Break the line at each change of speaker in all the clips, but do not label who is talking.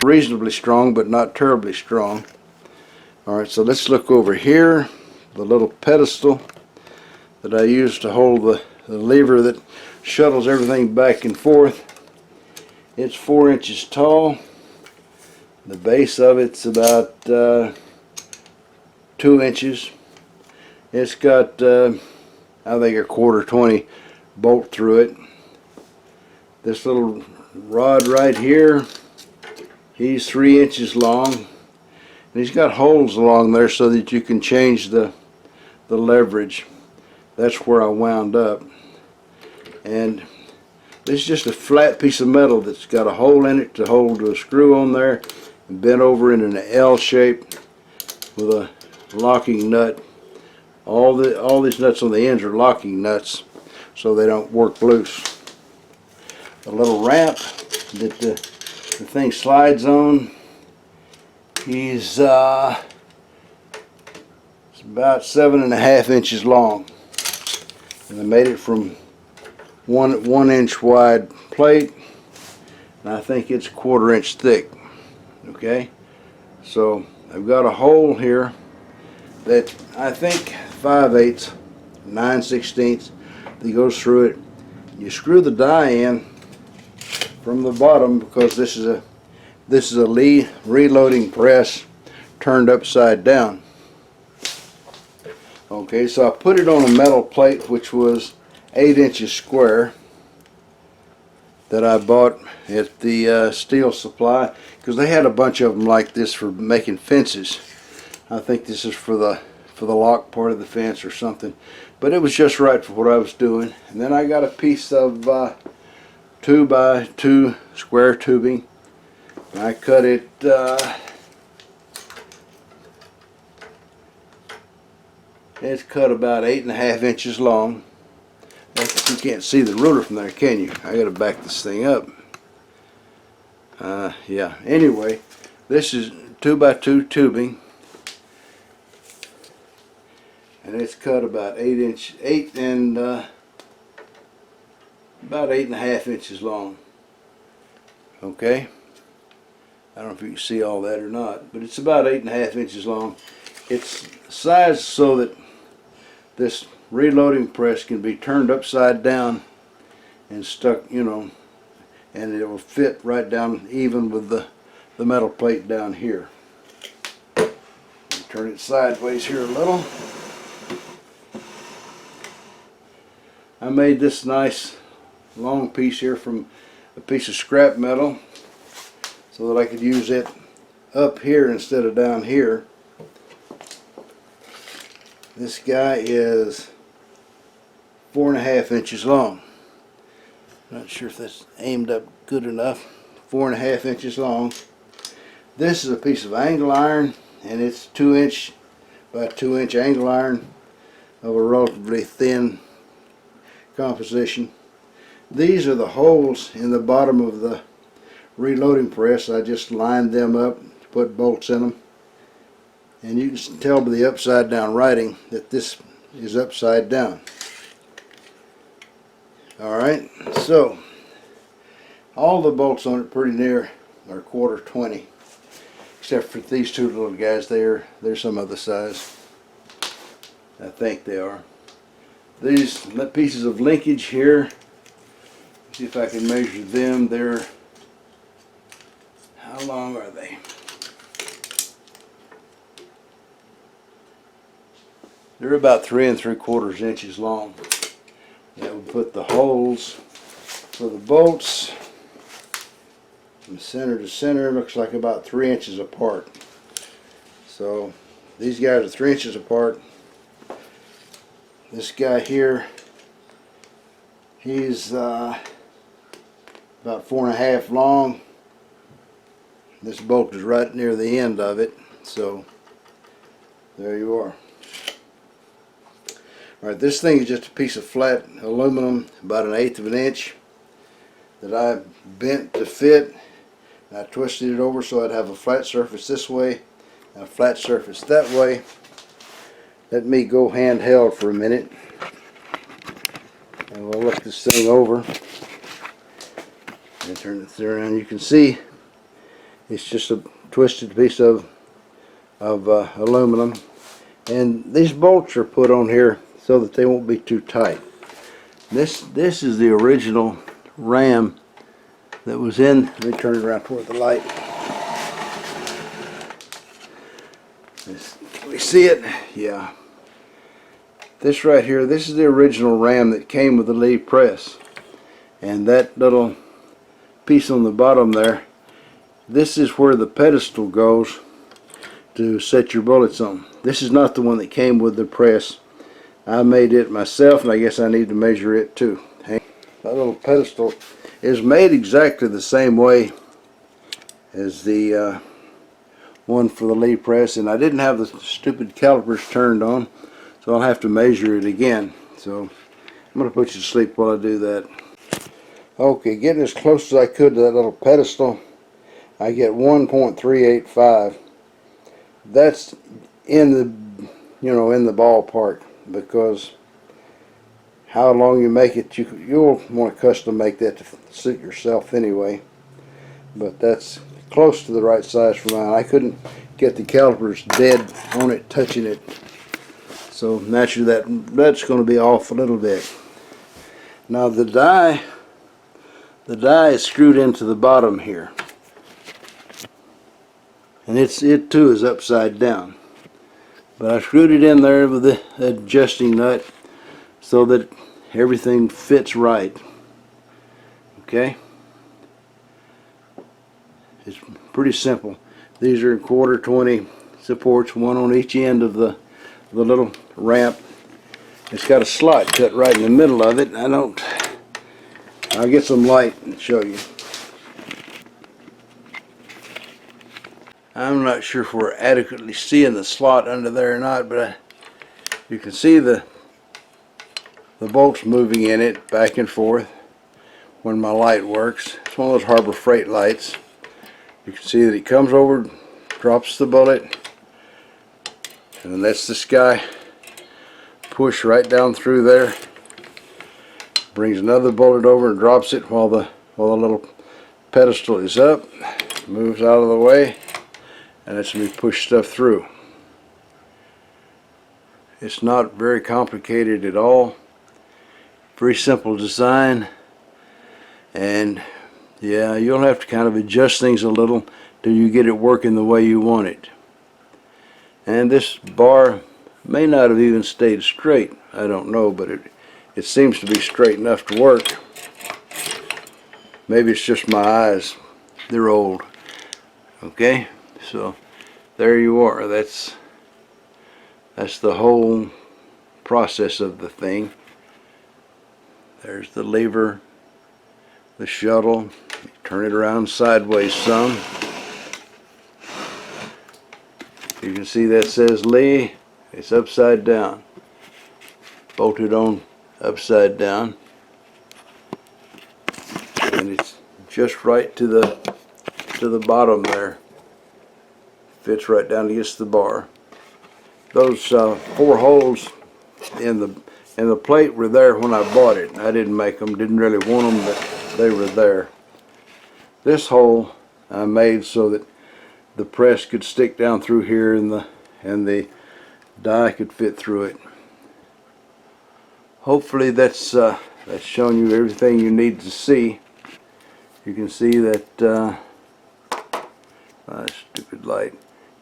reasonably strong, but not terribly strong. Alright, so let's look over here. The little pedestal that I use to hold the lever that shuttles everything back and forth. It's 4 inches tall. The base of it's about 2 inches. It's got I think a 1/4 20 bolt through it. This little rod right here, he's 3 inches long, and he's got holes along there so that you can change the leverage. That's where I wound up. And this is just a flat piece of metal that's got a hole in it to hold a screw on there, and bent over in an L shape with a locking nut. All these nuts on the ends are locking nuts, so they don't work loose. A little ramp that the thing slides on. He's it's about 7.5 inches long, and I made it from one inch wide plate, and I think it's 1/4 inch thick. Okay, so I've got a hole here that I think 5/8, 9/16 that goes through it. You screw the die in from the bottom, because this is a reloading press turned upside down. Okay, so I put it on a metal plate which was 8 inches square that I bought at the steel supply, because they had a bunch of them like this for making fences. I think this is for the lock part of the fence or something, but it was just right for what I was doing. And then I got a piece of 2x2 square tubing, and I cut it it's cut about 8.5 inches long. You can't see the ruler from there, can you? I gotta back this thing up. Yeah, anyway, this is 2x2 tubing, and it's cut about 8.5 inches long. Okay, I don't know if you can see all that or not, but it's about 8.5 inches long. It's sized so that this reloading press can be turned upside down and stuck, you know, and it will fit right down even with the metal plate down here. Turn it sideways here a little. I made this nice long piece here from a piece of scrap metal so that I could use it up here instead of down here. This guy is 4.5 inches long. Not sure if that's aimed up good enough. 4.5 inches long. This is a piece of angle iron, and it's 2 inch by 2 inch angle iron of a relatively thin composition. These are the holes in the bottom of the reloading press. I just lined them up to put bolts in them, and you can tell by the upside down writing that this is upside down. Alright, so all the bolts on it pretty near are 1/4 20, except for these two little guys. They're some other size. I think they are. These pieces of linkage here, see if I can measure them. They're, how long are they? They're about 3 3/4 inches long. That would put the holes for the bolts from center to center. Looks like about 3 inches apart. So these guys are 3 inches apart. This guy here, he's about 4.5 long. This bolt is right near the end of it, so there you are. Alright, this thing is just a piece of flat aluminum about 1/8 of an inch that I bent to fit. I twisted it over so I'd have a flat surface this way and a flat surface that way. Let me go handheld for a minute and we'll look this thing over and turn it around. You can see It's just a twisted piece of aluminum, and these bolts are put on here so that they won't be too tight. This is the original ram that was in. Let me turn it around toward the light. Can we see it? Yeah. This right here, this is the original ram that came with the Lee press. And that little piece on the bottom there, this is where the pedestal goes to set your bullets on. This is not the one that came with the press. I made it myself, and I guess I need to measure it too. That little pedestal is made exactly the same way as the one for the Lee press, and I didn't have the stupid calipers turned on, so I'll have to measure it again. So I'm going to put you to sleep while I do that. Okay, getting as close as I could to that little pedestal, I get 1.385. That's in the, in the ballpark, because how long you make it, you'll want to custom make that to suit yourself anyway. But that's close to the right size for mine. I couldn't get the calipers dead on it, touching it, so naturally that's going to be off a little bit. Now the die is screwed into the bottom here, and it too is upside down. But I screwed it in there with the adjusting nut so that everything fits right. Okay? It's pretty simple. These are 1/4 supports, one on each end of the little ramp. It's got a slot cut right in the middle of it. I'll get some light and show you. I'm not sure if we're adequately seeing the slot under there or not, but you can see the bolts moving in it back and forth when my light works. It's one of those Harbor Freight lights. You can see that it comes over, drops the bullet, and then lets this guy push right down through there. Brings another bullet over and drops it while the little pedestal is up. Moves out of the way, and lets me push stuff through. It's not very complicated at all. Very simple design, and yeah, you'll have to kind of adjust things a little till you get it working the way you want it. And this bar may not have even stayed straight. I don't know, but it seems to be straight enough to work. Maybe it's just my eyes. They're old. Okay, so there you are. That's the whole process of the thing. There's the lever, the shuttle. You turn it around sideways some. You can see that says Lee. It's upside down. Bolted on upside down. And it's just right to the bottom there. Fits right down against the bar. Those 4 holes in the plate were there when I bought it. I didn't make them, didn't really want them, but they were there. This hole I made so that the press could stick down through here, and the die could fit through it. Hopefully that's shown you everything you need to see. You can see that stupid light.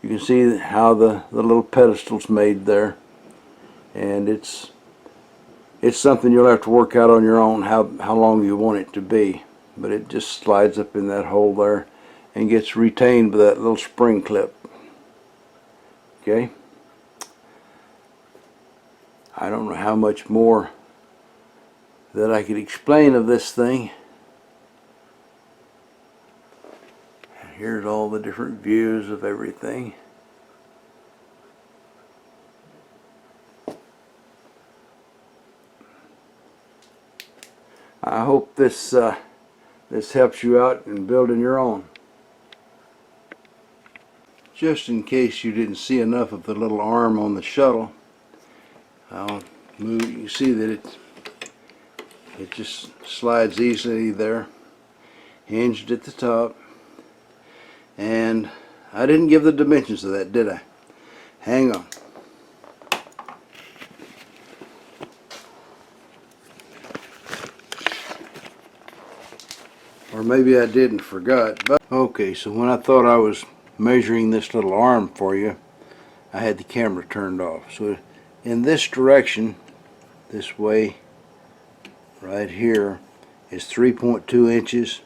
You can see how the little pedestal's made there, and it's something you'll have to work out on your own how long you want it to be. But it just slides up in that hole there and gets retained by that little spring clip. Okay? I don't know how much more that I could explain of this thing. Here's all the different views of everything. I hope this helps you out in building your own. Just in case you didn't see enough of the little arm on the shuttle, I'll move. You can see that it just slides easily there, hinged at the top, And I didn't give the dimensions of that, did I? Hang on. Or maybe I didn't, forgot. But okay, so when I thought I was measuring this little arm for you, I had the camera turned off. So in this direction, this way, right here, is 3.2 inches.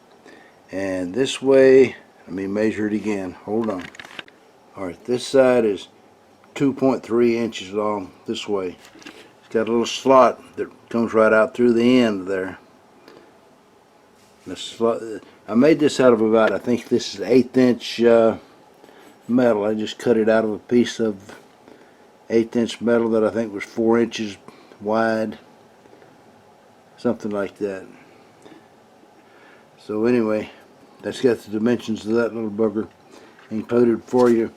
And this way, let me measure it again. Hold on. Alright, this side is 2.3 inches long this way. It's got a little slot that comes right out through the end there. The slot, I made this out of about, I think this is 1/8 inch metal. I just cut it out of a piece of 1/8 inch metal that I think was 4 inches wide. Something like that. So anyway, that's got the dimensions of that little bugger included for you.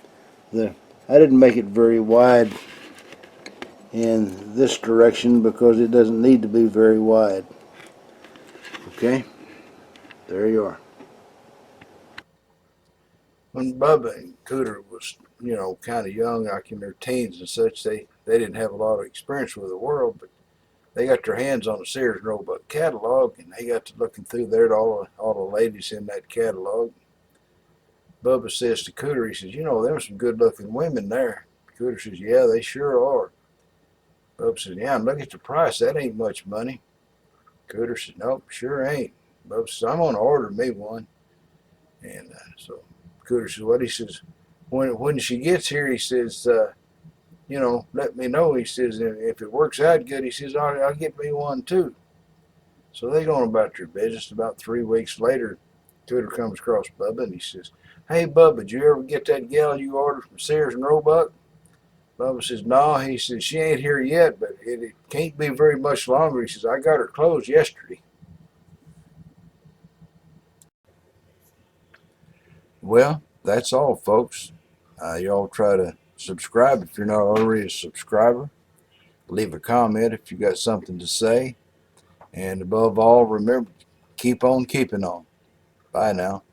I didn't make it very wide in this direction because it doesn't need to be very wide. Okay, there you are. When Bubba and Cooter was, you know, kind of young, like in their teens and such, they didn't have a lot of experience with the world, but they got their hands on the Sears and Roebuck catalog, and they got to looking through there at all the ladies in that catalog. Bubba says to Cooter, he says, you know, there were some good-looking women there. Cooter says, yeah, they sure are. Bubba says, yeah, and look at the price. That ain't much money. Cooter says, nope, sure ain't. Bubba says, I'm going to order me one. And so Cooter says, what? He says, when she gets here, he says, you know, let me know. He says, if it works out good, he says, I'll get me one too. So they going about their business. About 3 weeks later, Cooter comes across Bubba and he says, hey, Bubba, did you ever get that gal you ordered from Sears and Roebuck? Bubba says, no. He says, she ain't here yet, but it can't be very much longer. He says, I got her clothes yesterday. Well, that's all, folks. Y'all try to subscribe if you're not already a subscriber. Leave a comment if you got something to say. And above all, remember, keep on keeping on. Bye now.